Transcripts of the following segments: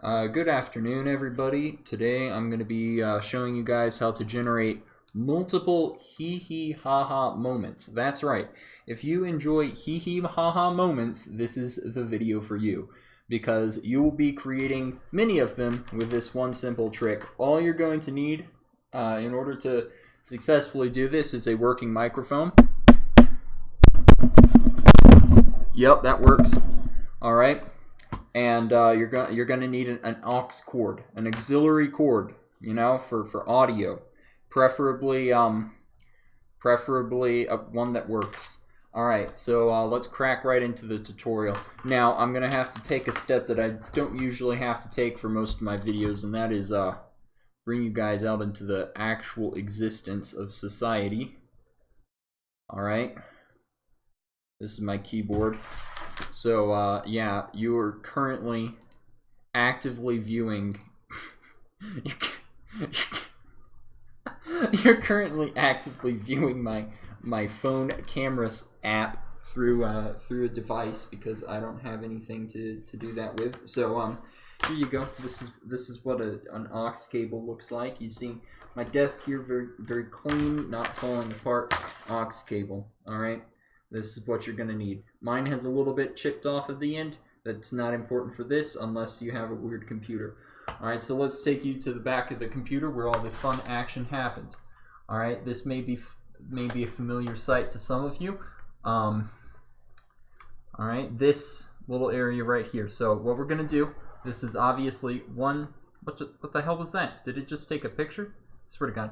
Good afternoon, everybody. Today I'm going to be showing you guys how to generate multiple hee-hee-ha-ha moments. That's right. If you enjoy hee-hee-ha-ha moments, this is the video for you, because you will be creating many of them with this one simple trick. All you're going to need in order to successfully do this is a working microphone. Yep, that works. All right. And you're gonna need an aux cord, an auxiliary cord, you know, for audio, preferably one that works. All right, so let's crack right into the tutorial. Now I'm gonna have to take a step that I don't usually have to take for most of my videos, and that is bring you guys out into the actual existence of society. All right, this is my keyboard. So, yeah, you are currently actively viewing. You're currently actively viewing my phone cameras app through a device, because I don't have anything to do that with. So, here you go. This is what an aux cable looks like. You see my desk here, very clean, not falling apart. Aux cable. All right. This is what you're going to need. Mine has a little bit chipped off at the end. That's not important for this unless you have a weird computer. Alright, so let's take you to the back of the computer where all the fun action happens. Alright, this may be a familiar sight to some of you. Alright, this little area right here. So what we're going to do, this is obviously one... What the hell was that? Did it just take a picture? I swear to God.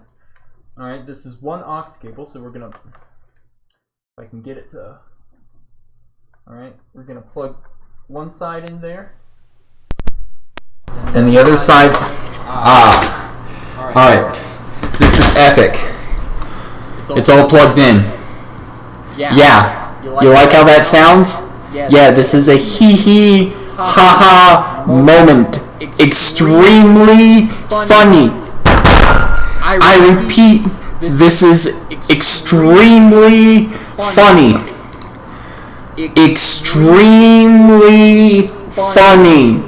Alright, this is one aux cable, so we're going to... I can get it to... Alright, we're going to plug one side in there. And the other side... Alright, this is epic. It's all plugged in. Yeah. You like how that sounds? Yeah, this is a hee-hee, ha-ha moment. Extremely funny. I repeat, this is extremely funny. Extremely funny.